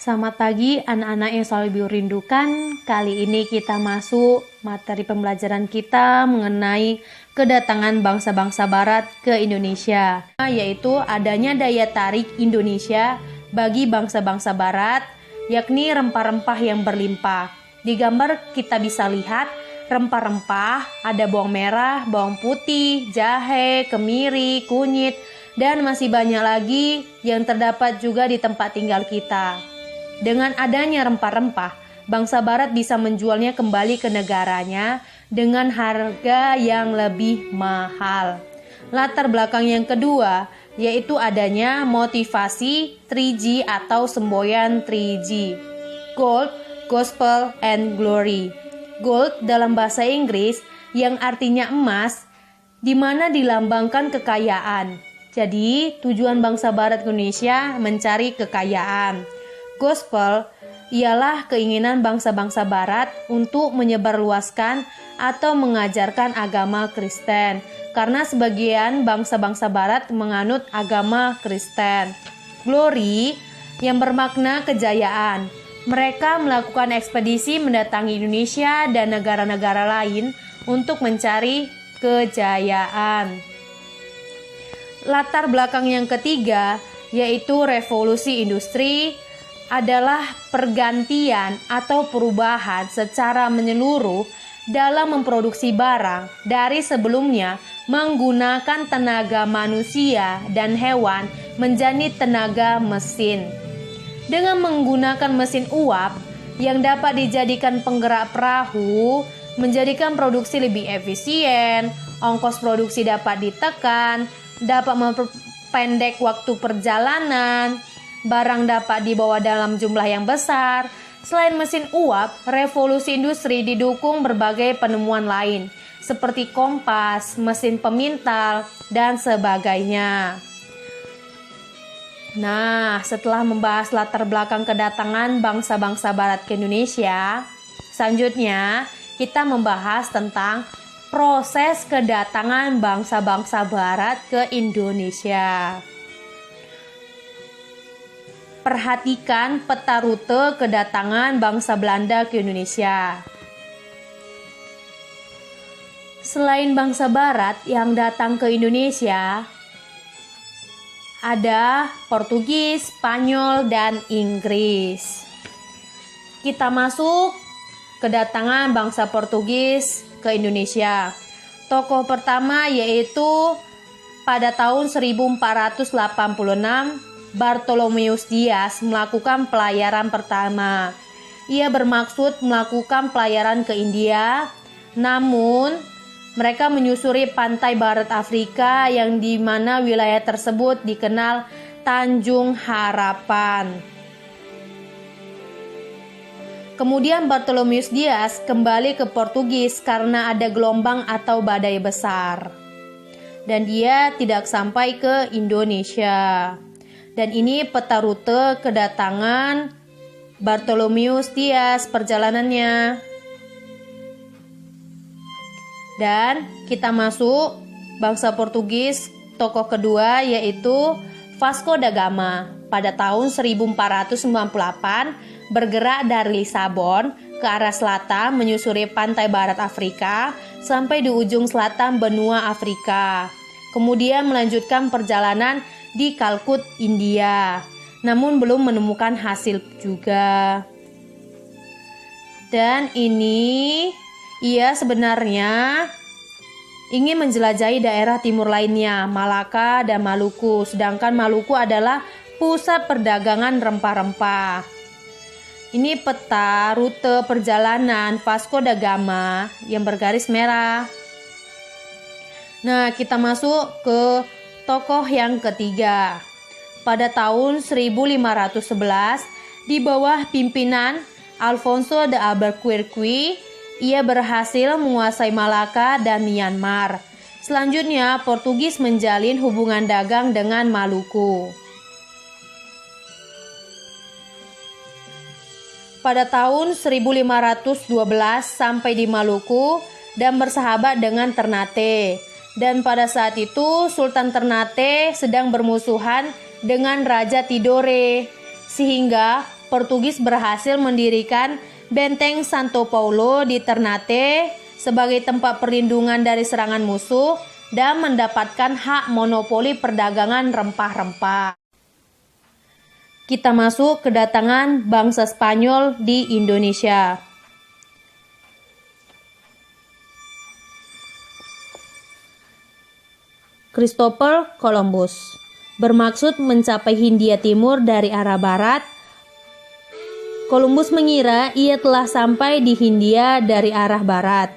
Selamat pagi anak-anak yang selalu rindukan. Kali ini kita masuk materi pembelajaran kita mengenai kedatangan bangsa-bangsa barat ke Indonesia, yaitu adanya daya tarik Indonesia bagi bangsa-bangsa barat, yakni rempah-rempah yang berlimpah. Di gambar kita bisa lihat rempah-rempah, ada bawang merah, bawang putih, jahe, kemiri, kunyit, dan masih banyak lagi yang terdapat juga di tempat tinggal kita. Dengan adanya rempah-rempah, bangsa barat bisa menjualnya kembali ke negaranya dengan harga yang lebih mahal. Latar belakang yang kedua yaitu adanya motivasi 3G atau semboyan 3G. Gold, Gospel, and Glory. Gold dalam bahasa Inggris yang artinya emas, di mana dilambangkan kekayaan. Jadi, tujuan bangsa barat Indonesia mencari kekayaan. Gospel ialah keinginan bangsa-bangsa barat untuk menyebarluaskan atau mengajarkan agama Kristen, karena sebagian bangsa-bangsa barat menganut agama Kristen. Glory yang bermakna kejayaan. Mereka melakukan ekspedisi mendatangi Indonesia dan negara-negara lain untuk mencari kejayaan. Latar belakang yang ketiga yaitu revolusi industri adalah pergantian atau perubahan secara menyeluruh dalam memproduksi barang dari sebelumnya menggunakan tenaga manusia dan hewan menjadi tenaga mesin. Dengan menggunakan mesin uap yang dapat dijadikan penggerak perahu, menjadikan produksi lebih efisien, ongkos produksi dapat ditekan, dapat memperpendek waktu perjalanan, barang dapat dibawa dalam jumlah yang besar. Selain mesin uap, revolusi industri didukung berbagai penemuan lain, seperti kompas, mesin pemintal, dan sebagainya. Nah, setelah membahas latar belakang kedatangan bangsa-bangsa barat ke Indonesia, selanjutnya kita membahas tentang proses kedatangan bangsa-bangsa barat ke Indonesia. Perhatikan peta rute kedatangan bangsa Belanda ke Indonesia. Selain bangsa barat yang datang ke Indonesia, ada Portugis, Spanyol, dan Inggris. Kita masuk kedatangan bangsa Portugis ke Indonesia. Tokoh pertama yaitu pada tahun 1486, Bartolomeus Dias melakukan pelayaran pertama. Ia bermaksud melakukan pelayaran ke India, namun mereka menyusuri pantai barat Afrika yang di mana wilayah tersebut dikenal Tanjung Harapan. Kemudian Bartolomeus Dias kembali ke Portugis karena ada gelombang atau badai besar, dan dia tidak sampai ke Indonesia. Dan ini peta rute kedatangan Bartolomeus Dias perjalanannya. Dan kita masuk bangsa Portugis, tokoh kedua yaitu Vasco da Gama. Pada tahun 1498 bergerak dari Lisabon ke arah selatan menyusuri pantai barat Afrika sampai di ujung selatan benua Afrika. Kemudian melanjutkan perjalanan di Kalkut, India, namun belum menemukan hasil juga. Dan ini ia sebenarnya ingin menjelajahi daerah timur lainnya, Malaka dan Maluku, sedangkan Maluku adalah pusat perdagangan rempah-rempah. Ini peta rute perjalanan Vasco da Gama yang bergaris merah. Nah, kita masuk ke tokoh yang ketiga. Pada tahun 1511, di bawah pimpinan Alfonso de Albuquerque, ia berhasil menguasai Malaka dan Myanmar. Selanjutnya, Portugis menjalin hubungan dagang dengan Maluku. Pada tahun 1512 sampai di Maluku dan bersahabat dengan Ternate. Dan pada saat itu Sultan Ternate sedang bermusuhan dengan Raja Tidore, sehingga Portugis berhasil mendirikan Benteng Santo Paulo di Ternate sebagai tempat perlindungan dari serangan musuh dan mendapatkan hak monopoli perdagangan rempah-rempah. Kita masuk kedatangan bangsa Spanyol di Indonesia. Christopher Columbus bermaksud mencapai Hindia Timur dari arah barat. Columbus mengira ia telah sampai di Hindia dari arah barat.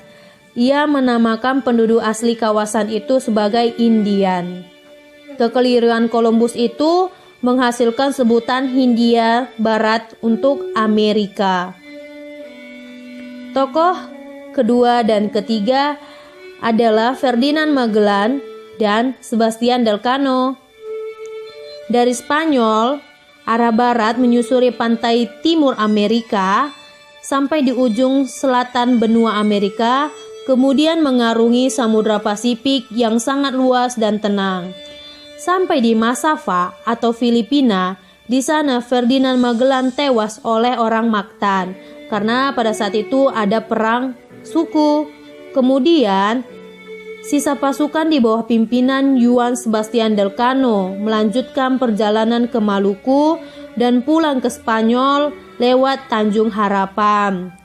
Ia menamakan penduduk asli kawasan itu sebagai Indian. Kekeliruan Columbus itu menghasilkan sebutan Hindia Barat untuk Amerika. Tokoh kedua dan ketiga adalah Ferdinand Magellan dan Sebastian Elcano. Dari Spanyol, arah barat menyusuri pantai timur Amerika sampai di ujung selatan benua Amerika, kemudian mengarungi Samudra Pasifik yang sangat luas dan tenang. Sampai di Masava atau Filipina, di sana Ferdinand Magellan tewas oleh orang Mactan karena pada saat itu ada perang suku. Kemudian sisa pasukan di bawah pimpinan Juan Sebastian Elcano melanjutkan perjalanan ke Maluku dan pulang ke Spanyol lewat Tanjung Harapan.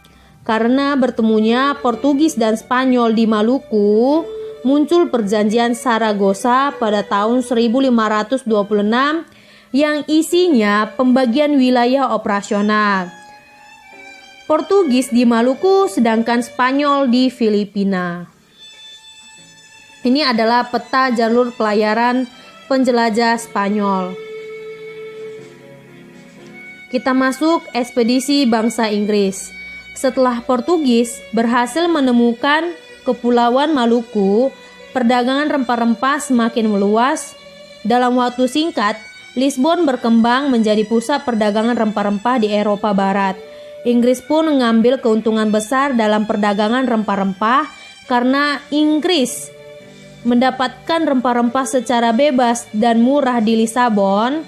Karena bertemunya Portugis dan Spanyol di Maluku, muncul perjanjian Saragossa pada tahun 1526 yang isinya pembagian wilayah operasional. Portugis di Maluku sedangkan Spanyol di Filipina. Ini adalah peta jalur pelayaran penjelajah Spanyol. Kita masuk ekspedisi bangsa Inggris. Setelah Portugis berhasil menemukan Kepulauan Maluku, perdagangan rempah-rempah semakin meluas. Dalam waktu singkat, Lisbon berkembang menjadi pusat perdagangan rempah-rempah di Eropa Barat. Inggris pun mengambil keuntungan besar dalam perdagangan rempah-rempah karena Inggris mendapatkan rempah-rempah secara bebas dan murah di Lisabon.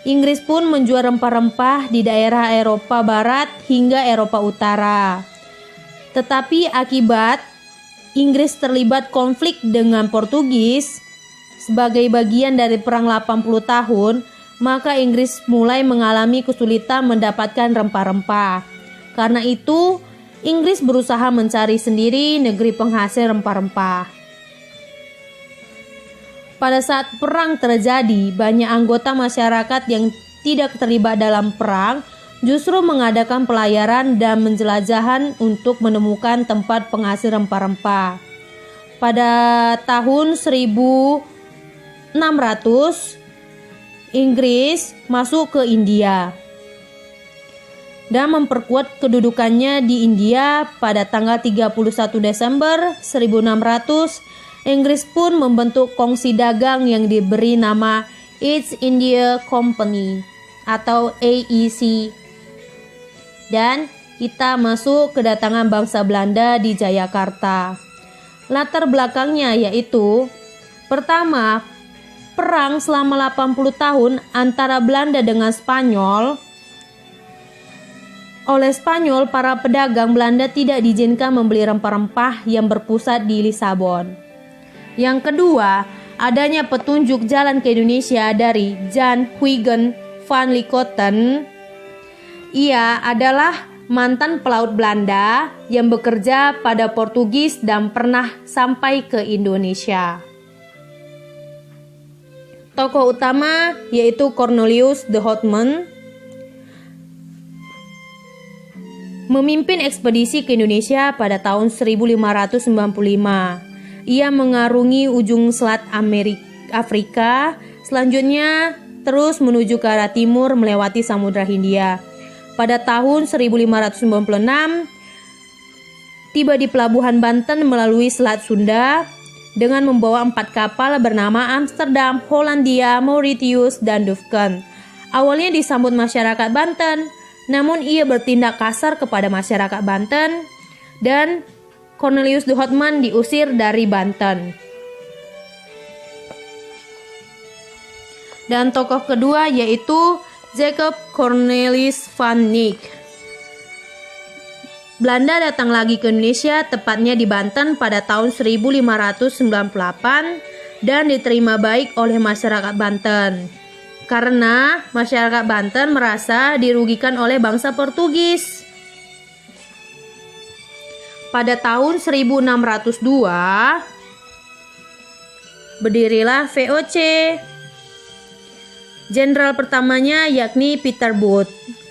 Inggris pun menjual rempah-rempah di daerah Eropa Barat hingga Eropa Utara. Tetapi akibat Inggris terlibat konflik dengan Portugis sebagai bagian dari perang 80 tahun, maka Inggris mulai mengalami kesulitan mendapatkan rempah-rempah. Karena itu, Inggris berusaha mencari sendiri negeri penghasil rempah-rempah. Pada saat perang terjadi, banyak anggota masyarakat yang tidak terlibat dalam perang justru mengadakan pelayaran dan menjelajahan untuk menemukan tempat penghasil rempah-rempah. Pada tahun 1600, Inggris masuk ke India dan memperkuat kedudukannya di India. Pada tanggal 31 Desember 1600, Inggris pun membentuk kongsi dagang yang diberi nama East India Company atau AEC. Dan kita masuk kedatangan bangsa Belanda di Jayakarta. Latar belakangnya yaitu pertama, perang selama 80 tahun antara Belanda dengan Spanyol. Oleh Spanyol, para pedagang Belanda tidak diizinkan membeli rempah-rempah yang berpusat di Lisabon. Yang kedua, adanya petunjuk jalan ke Indonesia dari Jan Huygens van Licoten. Ia adalah mantan pelaut Belanda yang bekerja pada Portugis dan pernah sampai ke Indonesia. Tokoh utama yaitu Cornelius de Houtman memimpin ekspedisi ke Indonesia pada tahun 1595. Ia mengarungi ujung selat Afrika, selanjutnya terus menuju ke arah timur melewati Samudra Hindia. Pada tahun 1596, tiba di pelabuhan Banten melalui Selat Sunda dengan membawa 4 kapal bernama Amsterdam, Hollandia, Mauritius, dan Dufken. Awalnya disambut masyarakat Banten, namun ia bertindak kasar kepada masyarakat Banten dan Cornelius de Houtman diusir dari Banten. Dan tokoh kedua yaitu Jacob Cornelis van Eyck. Belanda datang lagi ke Indonesia, tepatnya di Banten pada tahun 1598 dan diterima baik oleh masyarakat Banten. Karena masyarakat Banten merasa dirugikan oleh bangsa Portugis. Pada tahun 1602, berdirilah VOC. Jenderal pertamanya yakni Peter Booth.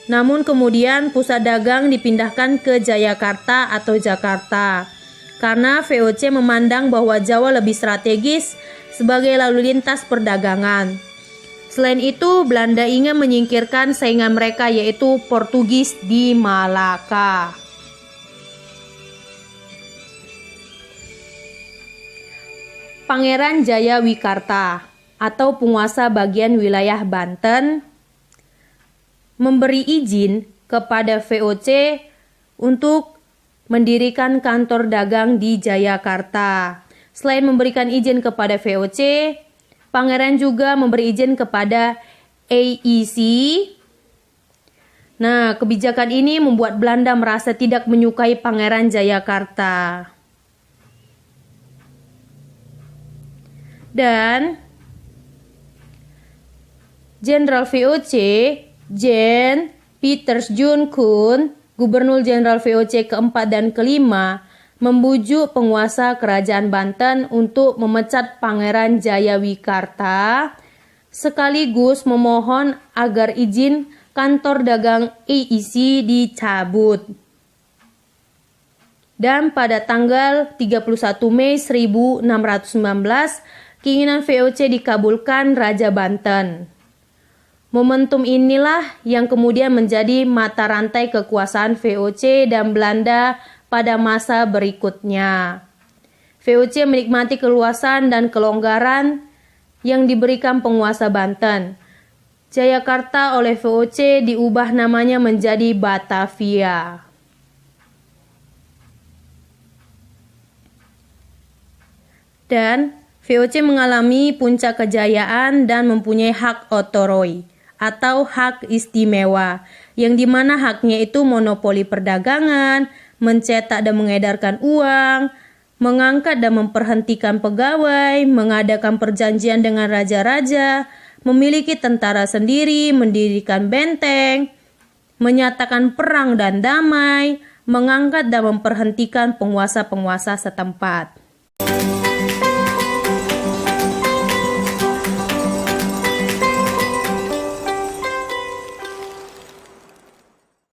Namun kemudian pusat dagang dipindahkan ke Jayakarta atau Jakarta. Karena VOC memandang bahwa Jawa lebih strategis sebagai lalu lintas perdagangan. Selain itu, Belanda ingin menyingkirkan saingan mereka yaitu Portugis di Malaka. Pangeran Jayawikarta atau penguasa bagian wilayah Banten memberi izin kepada VOC untuk mendirikan kantor dagang di Jayakarta. Selain memberikan izin kepada VOC, Pangeran juga memberi izin kepada AEC. Nah, kebijakan ini membuat Belanda merasa tidak menyukai Pangeran Jayakarta. Dan Jenderal VOC Jan Pieters Joen Koen, Gubernur Jenderal VOC keempat dan kelima, membujuk penguasa kerajaan Banten untuk memecat Pangeran Jayawikarta, sekaligus memohon agar izin kantor dagang AEC dicabut. Dan pada tanggal 31 Mei 1619, keinginan VOC dikabulkan Raja Banten. Momentum inilah yang kemudian menjadi mata rantai kekuasaan VOC dan Belanda pada masa berikutnya. VOC menikmati keluasan dan kelonggaran yang diberikan penguasa Banten. Jayakarta oleh VOC diubah namanya menjadi Batavia. Dan VOC mengalami puncak kejayaan dan mempunyai hak otoroi atau hak istimewa, yang dimana haknya itu monopoli perdagangan, mencetak dan mengedarkan uang, mengangkat dan memperhentikan pegawai, mengadakan perjanjian dengan raja-raja, memiliki tentara sendiri, mendirikan benteng, menyatakan perang dan damai, mengangkat dan memperhentikan penguasa-penguasa setempat.